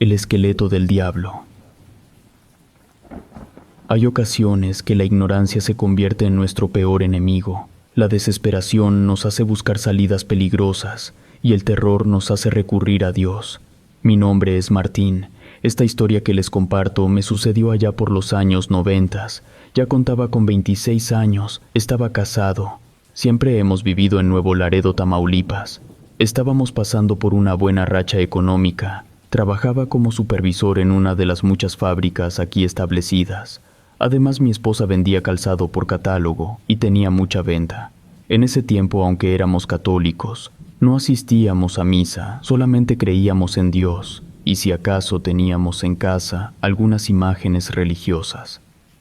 El esqueleto del diablo. Hay ocasiones que la ignorancia se convierte en nuestro peor enemigo. La desesperación nos hace buscar salidas peligrosas y el terror nos hace recurrir a Dios. Mi nombre es Martín. Esta historia que les comparto me sucedió allá por los años 90. Ya contaba con 26 años, estaba casado. Siempre hemos vivido en Nuevo Laredo, Tamaulipas. Estábamos pasando por una buena racha económica. Trabajaba como supervisor en una de las muchas fábricas aquí establecidas. Además, mi esposa vendía calzado por catálogo y tenía mucha venta. En ese tiempo, aunque éramos católicos, no asistíamos a misa, solamente creíamos en Dios, y si acaso teníamos en casa algunas imágenes religiosas.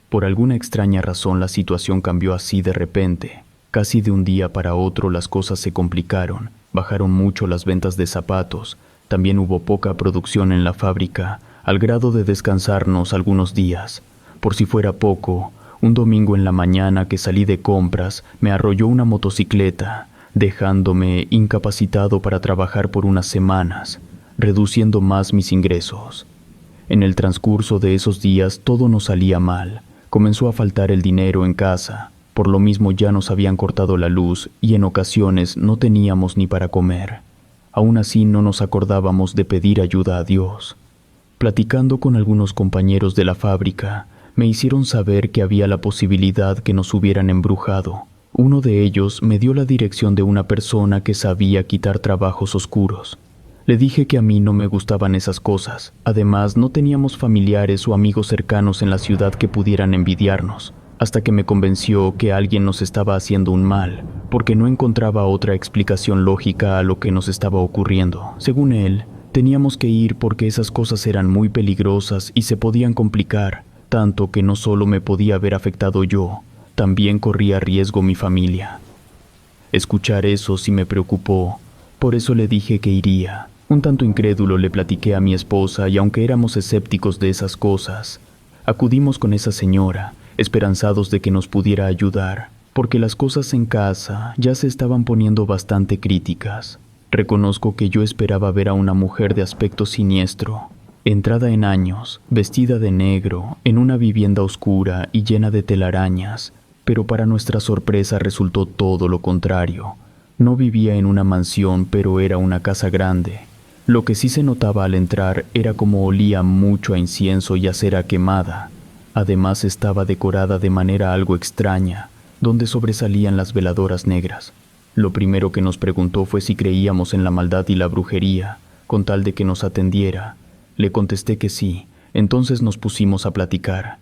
Por alguna extraña razón la situación cambió así de repente. Casi de un día para otro las cosas se complicaron, bajaron mucho las ventas de zapatos, también hubo poca producción en la fábrica, al grado de descansarnos algunos días. Por si fuera poco, un domingo en la mañana que salí de compras, me arrolló una motocicleta, dejándome incapacitado para trabajar por unas semanas, reduciendo más mis ingresos. En el transcurso de esos días todo nos salía mal. Comenzó a faltar el dinero en casa, por lo mismo ya nos habían cortado la luz y en ocasiones no teníamos ni para comer. Aún así no nos acordábamos de pedir ayuda a Dios. Platicando con algunos compañeros de la fábrica, me hicieron saber que había la posibilidad que nos hubieran embrujado. Uno de ellos me dio la dirección de una persona que sabía quitar trabajos oscuros. Le dije que a mí no me gustaban esas cosas. Además, no teníamos familiares o amigos cercanos en la ciudad que pudieran envidiarnos, hasta que me convenció que alguien nos estaba haciendo un mal, porque no encontraba otra explicación lógica a lo que nos estaba ocurriendo. Según él, teníamos que ir porque esas cosas eran muy peligrosas y se podían complicar, tanto que no solo me podía haber afectado yo, también corría riesgo mi familia. Escuchar eso sí me preocupó, por eso le dije que iría. Un tanto incrédulo le platiqué a mi esposa y aunque éramos escépticos de esas cosas, acudimos con esa señora, esperanzados de que nos pudiera ayudar, porque las cosas en casa ya se estaban poniendo bastante críticas. Reconozco que yo esperaba ver a una mujer de aspecto siniestro, entrada en años, vestida de negro, en una vivienda oscura y llena de telarañas, pero para nuestra sorpresa resultó todo lo contrario. No vivía en una mansión, pero era una casa grande. Lo que sí se notaba al entrar era como olía mucho a incienso y a cera quemada. Además estaba decorada de manera algo extraña, donde sobresalían las veladoras negras. Lo primero que nos preguntó fue si creíamos en la maldad y la brujería, con tal de que nos atendiera. Le contesté que sí, entonces nos pusimos a platicar.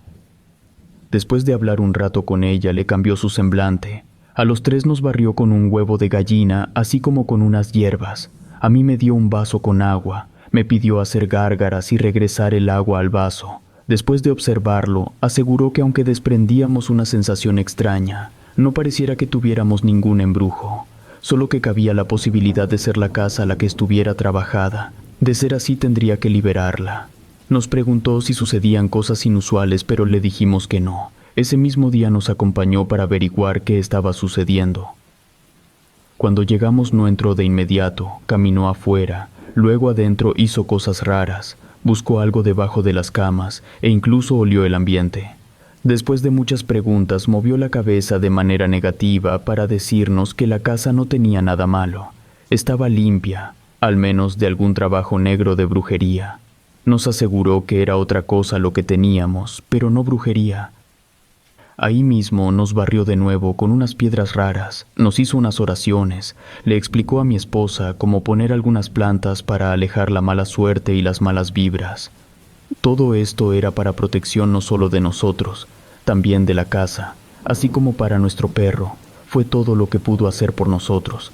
Después de hablar un rato con ella, le cambió su semblante. A los tres nos barrió con un huevo de gallina, así como con unas hierbas. A mí me dio un vaso con agua, me pidió hacer gárgaras y regresar el agua al vaso. Después de observarlo, aseguró que aunque desprendíamos una sensación extraña, no pareciera que tuviéramos ningún embrujo, solo que cabía la posibilidad de ser la casa la que estuviera trabajada. De ser así tendría que liberarla. Nos preguntó si sucedían cosas inusuales, pero le dijimos que no. Ese mismo día nos acompañó para averiguar qué estaba sucediendo. Cuando llegamos no entró de inmediato, caminó afuera, luego adentro hizo cosas raras, buscó algo debajo de las camas e incluso olió el ambiente. Después de muchas preguntas movió la cabeza de manera negativa para decirnos que la casa no tenía nada malo, estaba limpia, al menos de algún trabajo negro de brujería. Nos aseguró que era otra cosa lo que teníamos, pero no brujería. Ahí mismo nos barrió de nuevo con unas piedras raras, nos hizo unas oraciones, le explicó a mi esposa cómo poner algunas plantas para alejar la mala suerte y las malas vibras. Todo esto era para protección no solo de nosotros, también de la casa, así como para nuestro perro. Fue todo lo que pudo hacer por nosotros.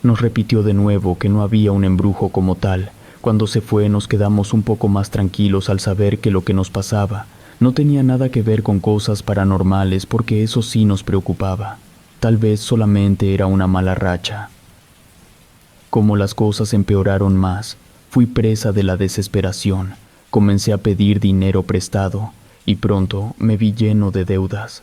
Nos repitió de nuevo que no había un embrujo como tal. Cuando se fue nos quedamos un poco más tranquilos al saber que lo que nos pasaba no tenía nada que ver con cosas paranormales, porque eso sí nos preocupaba. Tal vez solamente era una mala racha. Como las cosas empeoraron más, fui presa de la desesperación. Comencé a pedir dinero prestado y pronto me vi lleno de deudas.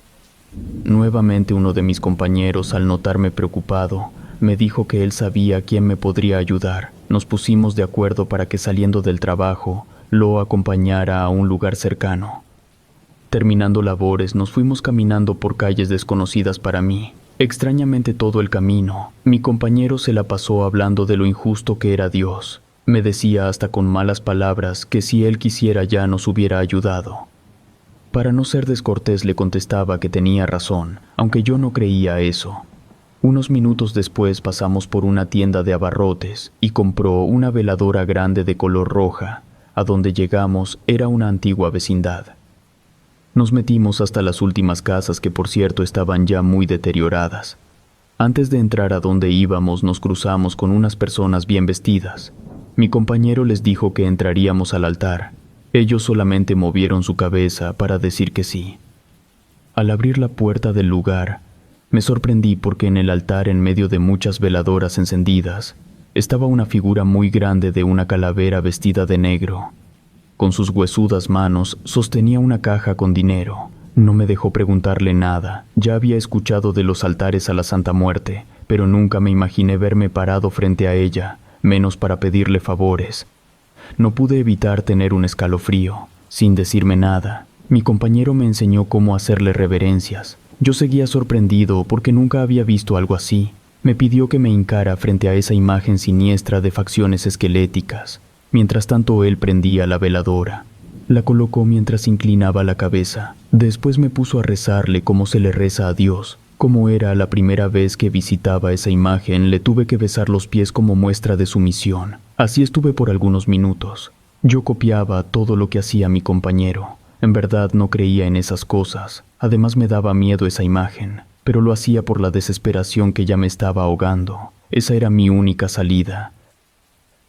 Nuevamente uno de mis compañeros, al notarme preocupado, me dijo que él sabía quién me podría ayudar. Nos pusimos de acuerdo para que saliendo del trabajo lo acompañara a un lugar cercano. Terminando labores, nos fuimos caminando por calles desconocidas para mí. Extrañamente todo el camino, mi compañero se la pasó hablando de lo injusto que era Dios. Me decía hasta con malas palabras que si él quisiera ya nos hubiera ayudado. Para no ser descortés le contestaba que tenía razón, aunque yo no creía eso. Unos minutos después pasamos por una tienda de abarrotes y compró una veladora grande de color roja. A donde llegamos era una antigua vecindad. Nos metimos hasta las últimas casas que por cierto estaban ya muy deterioradas. Antes de entrar a donde íbamos nos cruzamos con unas personas bien vestidas. Mi compañero les dijo que entraríamos al altar. Ellos solamente movieron su cabeza para decir que sí. Al abrir la puerta del lugar, me sorprendí porque en el altar, en medio de muchas veladoras encendidas, estaba una figura muy grande de una calavera vestida de negro. Con sus huesudas manos sostenía una caja con dinero. No me dejó preguntarle nada. Ya había escuchado de los altares a la Santa Muerte, pero nunca me imaginé verme parado frente a ella, menos para pedirle favores. No pude evitar tener un escalofrío. Sin decirme nada, mi compañero me enseñó cómo hacerle reverencias. Yo seguía sorprendido porque nunca había visto algo así. Me pidió que me hincara frente a esa imagen siniestra de facciones esqueléticas. Mientras tanto él prendía la veladora. La colocó mientras inclinaba la cabeza. Después me puso a rezarle como se le reza a Dios. Como era la primera vez que visitaba esa imagen, le tuve que besar los pies como muestra de sumisión. Así estuve por algunos minutos. Yo copiaba todo lo que hacía mi compañero. En verdad no creía en esas cosas. Además me daba miedo esa imagen, pero lo hacía por la desesperación que ya me estaba ahogando. Esa era mi única salida.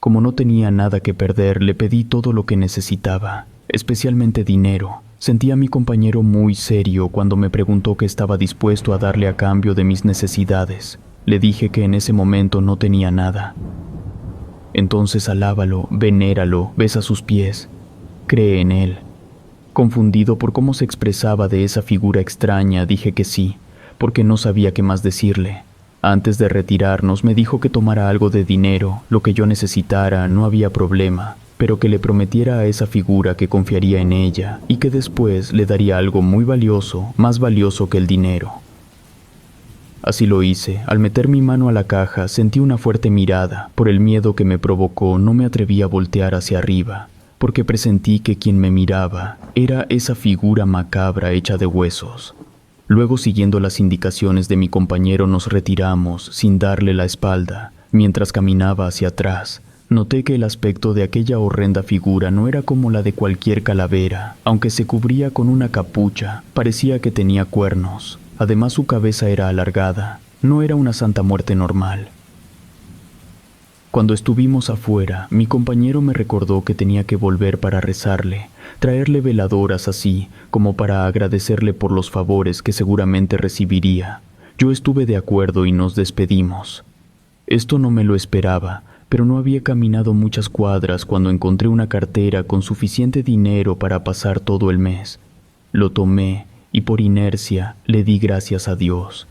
Como no tenía nada que perder, le pedí todo lo que necesitaba, especialmente dinero. Sentí a mi compañero muy serio cuando me preguntó qué estaba dispuesto a darle a cambio de mis necesidades. Le dije que en ese momento no tenía nada. Entonces alábalo, venéralo, besa sus pies, cree en él. Confundido por cómo se expresaba de esa figura extraña, dije que sí, porque no sabía qué más decirle. Antes de retirarnos me dijo que tomara algo de dinero, lo que yo necesitara, no había problema, pero que le prometiera a esa figura que confiaría en ella y que después le daría algo muy valioso, más valioso que el dinero. Así lo hice. Al meter mi mano a la caja sentí una fuerte mirada. Por el miedo que me provocó no me atreví a voltear hacia arriba, porque presentí que quien me miraba era esa figura macabra hecha de huesos. Luego, siguiendo las indicaciones de mi compañero, nos retiramos sin darle la espalda. Mientras caminaba hacia atrás, noté que el aspecto de aquella horrenda figura no era como la de cualquier calavera. Aunque se cubría con una capucha, parecía que tenía cuernos. Además, su cabeza era alargada. No era una Santa Muerte normal. Cuando estuvimos afuera, mi compañero me recordó que tenía que volver para rezarle, traerle veladoras así como para agradecerle por los favores que seguramente recibiría. Yo estuve de acuerdo y nos despedimos. Esto no me lo esperaba, pero no había caminado muchas cuadras cuando encontré una cartera con suficiente dinero para pasar todo el mes. Lo tomé y por inercia le di gracias a Dios.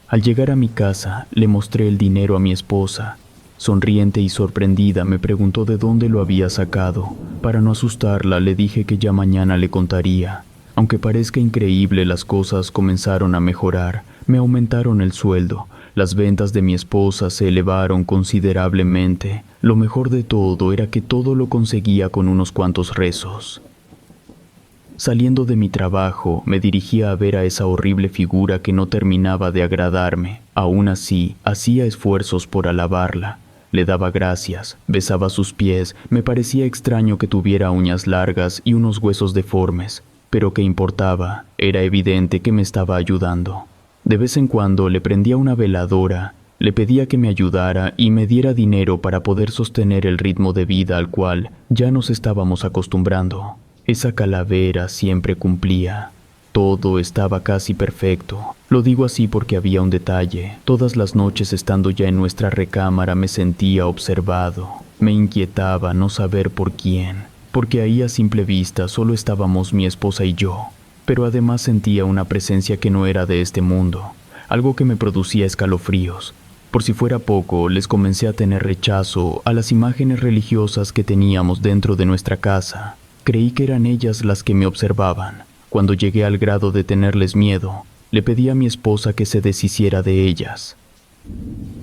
Al llegar a mi casa, le mostré el dinero a mi esposa. Sonriente y sorprendida me preguntó de dónde lo había sacado. Para no asustarla le dije que ya mañana le contaría. Aunque parezca increíble, las cosas comenzaron a mejorar. Me aumentaron el sueldo. Las ventas de mi esposa se elevaron considerablemente. Lo mejor de todo era que todo lo conseguía con unos cuantos rezos. Saliendo de mi trabajo, me dirigía a ver a esa horrible figura que no terminaba de agradarme. Aún así, hacía esfuerzos por alabarla. Le daba gracias, besaba sus pies. Me parecía extraño que tuviera uñas largas y unos huesos deformes, pero ¿qué importaba? Era evidente que me estaba ayudando. De vez en cuando le prendía una veladora, le pedía que me ayudara y me diera dinero para poder sostener el ritmo de vida al cual ya nos estábamos acostumbrando. Esa calavera siempre cumplía. Todo estaba casi perfecto. Lo digo así porque había un detalle. Todas las noches, estando ya en nuestra recámara, me sentía observado. Me inquietaba no saber por quién, porque ahí a simple vista solo estábamos mi esposa y yo. Pero además sentía una presencia que no era de este mundo, algo que me producía escalofríos. Por si fuera poco, les comencé a tener rechazo a las imágenes religiosas que teníamos dentro de nuestra casa. Creí que eran ellas las que me observaban. Cuando llegué al grado de tenerles miedo, le pedí a mi esposa que se deshiciera de ellas.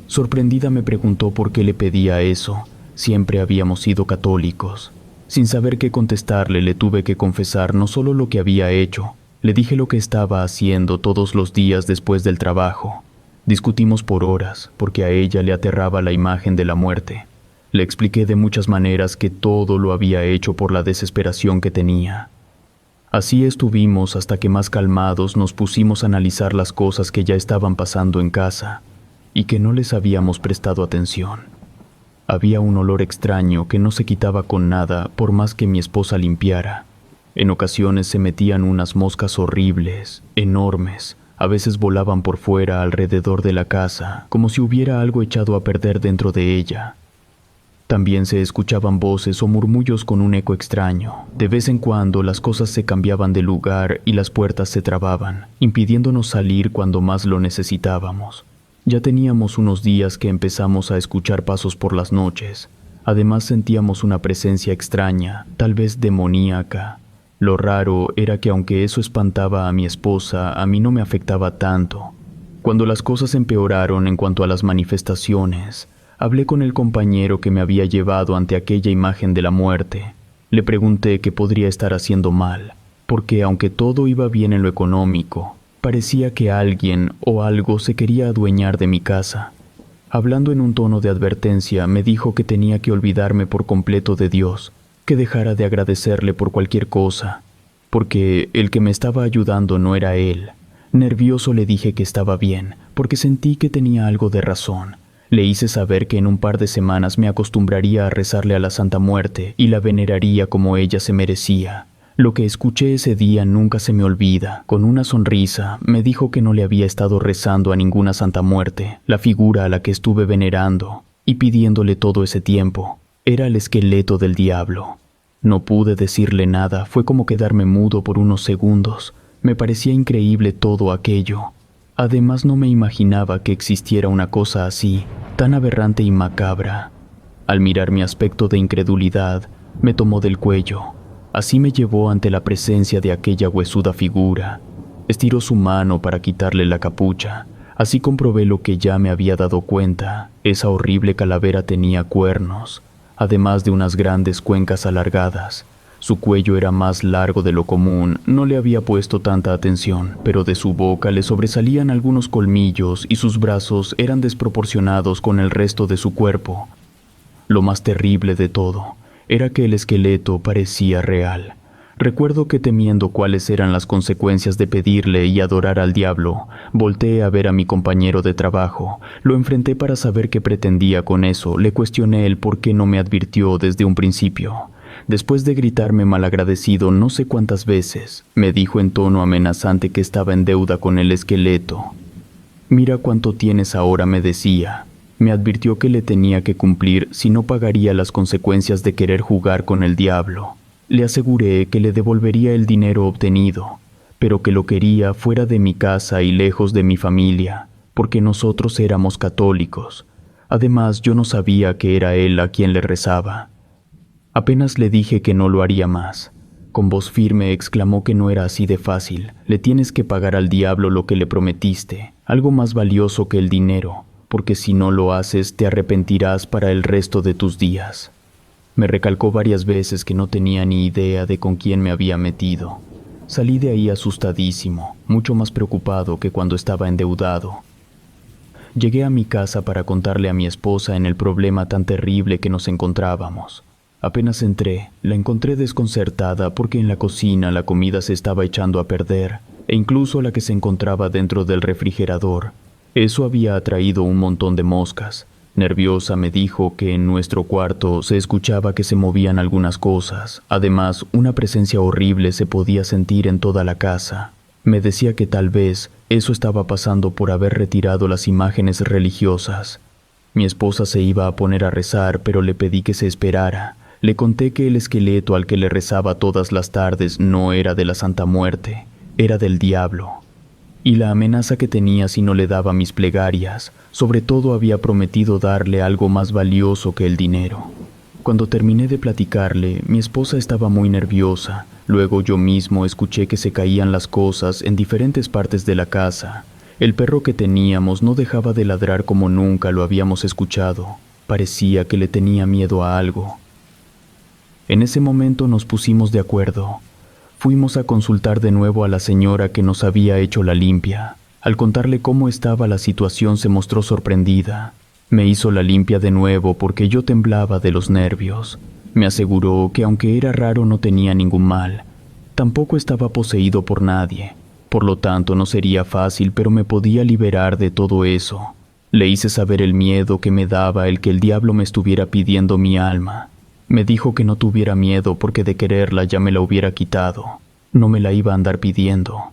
Sorprendida me preguntó por qué le pedía eso. Siempre habíamos sido católicos. Sin saber qué contestarle, le tuve que confesar no solo lo que había hecho. Le dije lo que estaba haciendo todos los días después del trabajo. Discutimos por horas, porque a ella le aterraba la imagen de la muerte. Le expliqué de muchas maneras que todo lo había hecho por la desesperación que tenía. Así estuvimos hasta que más calmados nos pusimos a analizar las cosas que ya estaban pasando en casa y que no les habíamos prestado atención. Había un olor extraño que no se quitaba con nada por más que mi esposa limpiara. En ocasiones se metían unas moscas horribles, enormes. A veces volaban por fuera alrededor de la casa, como si hubiera algo echado a perder dentro de ella. También se escuchaban voces o murmullos con un eco extraño. De vez en cuando las cosas se cambiaban de lugar y las puertas se trababan, impidiéndonos salir cuando más lo necesitábamos. Ya teníamos unos días que empezamos a escuchar pasos por las noches. Además sentíamos una presencia extraña, tal vez demoníaca. Lo raro era que aunque eso espantaba a mi esposa, a mí no me afectaba tanto. Cuando las cosas empeoraron en cuanto a las manifestaciones, hablé con el compañero que me había llevado ante aquella imagen de la muerte. Le pregunté qué podría estar haciendo mal, porque aunque todo iba bien en lo económico, parecía que alguien o algo se quería adueñar de mi casa. Hablando en un tono de advertencia, me dijo que tenía que olvidarme por completo de Dios, que dejara de agradecerle por cualquier cosa, porque el que me estaba ayudando no era él. Nervioso le dije que estaba bien, porque sentí que tenía algo de razón. Le hice saber que en un par de semanas me acostumbraría a rezarle a la Santa Muerte y la veneraría como ella se merecía. Lo que escuché ese día nunca se me olvida. Con una sonrisa, me dijo que no le había estado rezando a ninguna Santa Muerte. La figura a la que estuve venerando y pidiéndole todo ese tiempo era el esqueleto del diablo. No pude decirle nada, fue como quedarme mudo por unos segundos. Me parecía increíble todo aquello. Además, no me imaginaba que existiera una cosa así, tan aberrante y macabra. Al mirar mi aspecto de incredulidad, me tomó del cuello. Así me llevó ante la presencia de aquella huesuda figura. Estiró su mano para quitarle la capucha. Así comprobé lo que ya me había dado cuenta. Esa horrible calavera tenía cuernos, además de unas grandes cuencas alargadas. Su cuello era más largo de lo común, no le había puesto tanta atención, pero de su boca le sobresalían algunos colmillos y sus brazos eran desproporcionados con el resto de su cuerpo. Lo más terrible de todo era que el esqueleto parecía real. Recuerdo que temiendo cuáles eran las consecuencias de pedirle y adorar al diablo, volteé a ver a mi compañero de trabajo. Lo enfrenté para saber qué pretendía con eso. Le cuestioné el por qué no me advirtió desde un principio. Después de gritarme malagradecido no sé cuántas veces, me dijo en tono amenazante que estaba en deuda con el esqueleto. «Mira cuánto tienes ahora», me decía. Me advirtió que le tenía que cumplir si no pagaría las consecuencias de querer jugar con el diablo. Le aseguré que le devolvería el dinero obtenido, pero que lo quería fuera de mi casa y lejos de mi familia, porque nosotros éramos católicos. Además, yo no sabía que era él a quien le rezaba. Apenas le dije que no lo haría más. Con voz firme exclamó que no era así de fácil. Le tienes que pagar al diablo lo que le prometiste, algo más valioso que el dinero, porque si no lo haces te arrepentirás para el resto de tus días. Me recalcó varias veces que no tenía ni idea de con quién me había metido. Salí de ahí asustadísimo, mucho más preocupado que cuando estaba endeudado. Llegué a mi casa para contarle a mi esposa en el problema tan terrible que nos encontrábamos. Apenas entré, la encontré desconcertada porque en la cocina la comida se estaba echando a perder, e incluso la que se encontraba dentro del refrigerador. Eso había atraído un montón de moscas. Nerviosa me dijo que en nuestro cuarto se escuchaba que se movían algunas cosas. Además, una presencia horrible se podía sentir en toda la casa. Me decía que tal vez eso estaba pasando por haber retirado las imágenes religiosas. Mi esposa se iba a poner a rezar, pero le pedí que se esperara. Le conté que el esqueleto al que le rezaba todas las tardes no era de la Santa Muerte, era del diablo. y la amenaza que tenía si no le daba mis plegarias. Sobre todo había prometido darle algo más valioso que el dinero. Cuando terminé de platicarle, mi esposa estaba muy nerviosa. Luego yo mismo escuché que se caían las cosas en diferentes partes de la casa. El perro que teníamos no dejaba de ladrar como nunca lo habíamos escuchado. Parecía que le tenía miedo a algo. En ese momento nos pusimos de acuerdo. Fuimos a consultar de nuevo a la señora que nos había hecho la limpia. Al contarle cómo estaba la situación se mostró sorprendida. Me hizo la limpia de nuevo porque yo temblaba de los nervios. Me aseguró que aunque era raro no tenía ningún mal. Tampoco estaba poseído por nadie. Por lo tanto no sería fácil, pero me podía liberar de todo eso. Le hice saber el miedo que me daba el que el diablo me estuviera pidiendo mi alma. Me dijo que no tuviera miedo porque de quererla ya me la hubiera quitado. No me la iba a andar pidiendo.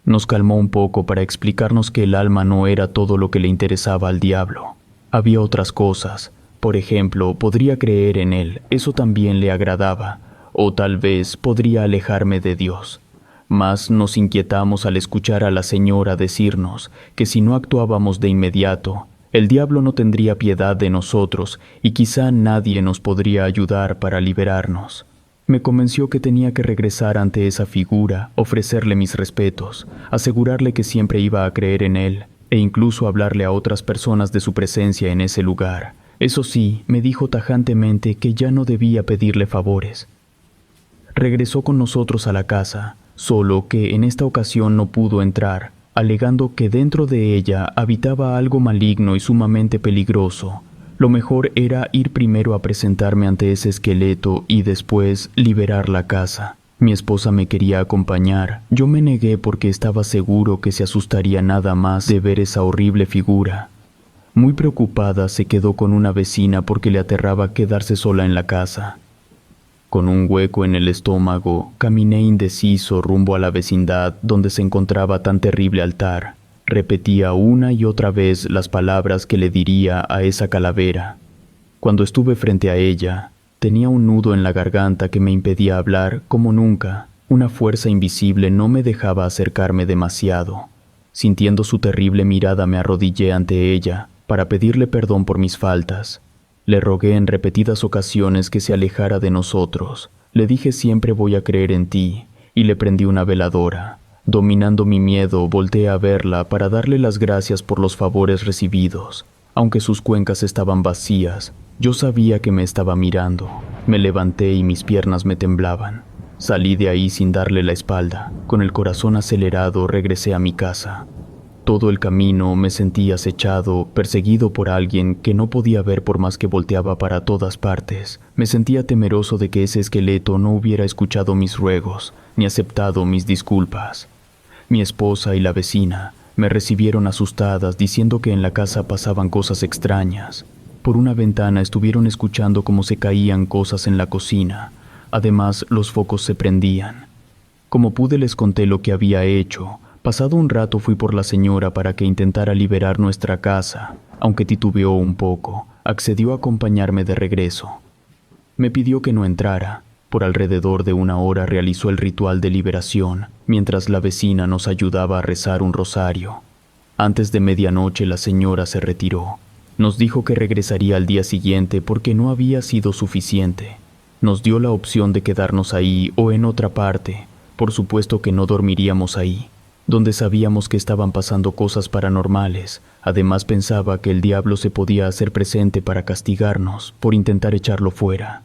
Nos calmó un poco para explicarnos que el alma no era todo lo que le interesaba al diablo. Había otras cosas. Por ejemplo, podría creer en él, eso también le agradaba. O tal vez podría alejarme de Dios. Mas nos inquietamos al escuchar a la señora decirnos que si no actuábamos de inmediato, el diablo no tendría piedad de nosotros y quizá nadie nos podría ayudar para liberarnos. Me convenció que tenía que regresar ante esa figura, ofrecerle mis respetos, asegurarle que siempre iba a creer en él e incluso hablarle a otras personas de su presencia en ese lugar. Eso sí, me dijo tajantemente que ya no debía pedirle favores. Regresó con nosotros a la casa, solo que en esta ocasión no pudo entrar, alegando que dentro de ella habitaba algo maligno y sumamente peligroso. Lo mejor era ir primero a presentarme ante ese esqueleto y después liberar la casa. Mi esposa me quería acompañar. Yo me negué porque estaba seguro que se asustaría nada más de ver esa horrible figura. Muy preocupada se quedó con una vecina porque le aterraba quedarse sola en la casa. Con un hueco en el estómago, caminé indeciso rumbo a la vecindad donde se encontraba tan terrible altar. Repetía una y otra vez las palabras que le diría a esa calavera. Cuando estuve frente a ella, tenía un nudo en la garganta que me impedía hablar como nunca. Una fuerza invisible no me dejaba acercarme demasiado. Sintiendo su terrible mirada me arrodillé ante ella para pedirle perdón por mis faltas. Le rogué en repetidas ocasiones que se alejara de nosotros. Le dije siempre voy a creer en ti y le prendí una veladora. Dominando mi miedo, volteé a verla para darle las gracias por los favores recibidos. Aunque sus cuencas estaban vacías, yo sabía que me estaba mirando. Me levanté y mis piernas me temblaban. Salí de ahí sin darle la espalda. Con el corazón acelerado regresé a mi casa. Todo el camino me sentí acechado, perseguido por alguien que no podía ver por más que volteaba para todas partes. Me sentía temeroso de que ese esqueleto no hubiera escuchado mis ruegos, ni aceptado mis disculpas. Mi esposa y la vecina me recibieron asustadas diciendo que en la casa pasaban cosas extrañas. Por una ventana estuvieron escuchando cómo se caían cosas en la cocina. Además, los focos se prendían. Como pude les conté lo que había hecho. Pasado un rato fui por la señora para que intentara liberar nuestra casa. Aunque titubeó un poco, accedió a acompañarme de regreso. Me pidió que no entrara. Por alrededor de una hora realizó el ritual de liberación, mientras la vecina nos ayudaba a rezar un rosario. Antes de medianoche la señora se retiró. Nos dijo que regresaría al día siguiente porque no había sido suficiente. Nos dio la opción de quedarnos ahí o en otra parte. Por supuesto que no dormiríamos ahí, donde sabíamos que estaban pasando cosas paranormales. Además pensaba que el diablo se podía hacer presente para castigarnos por intentar echarlo fuera.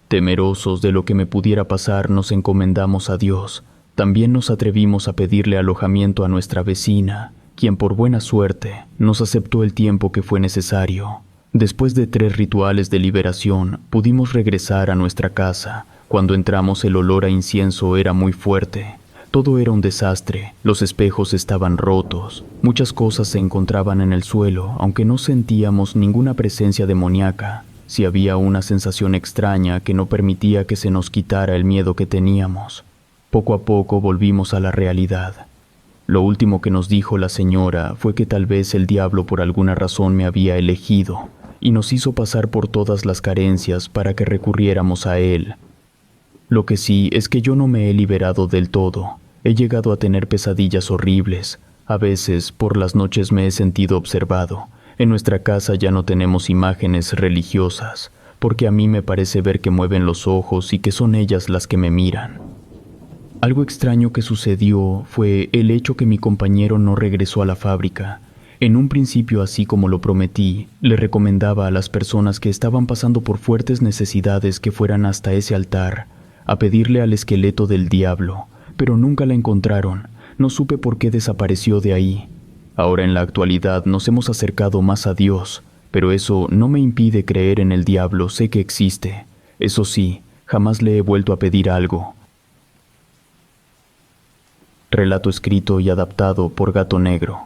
Temerosos de lo que me pudiera pasar, nos encomendamos a Dios. También nos atrevimos a pedirle alojamiento a nuestra vecina, quien por buena suerte nos aceptó el tiempo que fue necesario. Después de 3 rituales de liberación, pudimos regresar a nuestra casa. Cuando entramos el olor a incienso era muy fuerte. Todo era un desastre, los espejos estaban rotos, muchas cosas se encontraban en el suelo, aunque no sentíamos ninguna presencia demoníaca. Sí había una sensación extraña que no permitía que se nos quitara el miedo que teníamos. Poco a poco volvimos a la realidad. Lo último que nos dijo la señora fue que tal vez el diablo por alguna razón me había elegido y nos hizo pasar por todas las carencias para que recurriéramos a él. Lo que sí es que yo no me he liberado del todo. He llegado a tener pesadillas horribles. A veces, por las noches me he sentido observado. En nuestra casa ya no tenemos imágenes religiosas, porque a mí me parece ver que mueven los ojos y que son ellas las que me miran. Algo extraño que sucedió fue el hecho que mi compañero no regresó a la fábrica. En un principio, así como lo prometí, le recomendaba a las personas que estaban pasando por fuertes necesidades que fueran hasta ese altar, a pedirle al esqueleto del diablo, pero nunca la encontraron. No supe por qué desapareció de ahí. Ahora en la actualidad nos hemos acercado más a Dios, pero eso no me impide creer en el diablo, sé que existe. Eso sí, jamás le he vuelto a pedir algo. Relato escrito y adaptado por Gato Negro.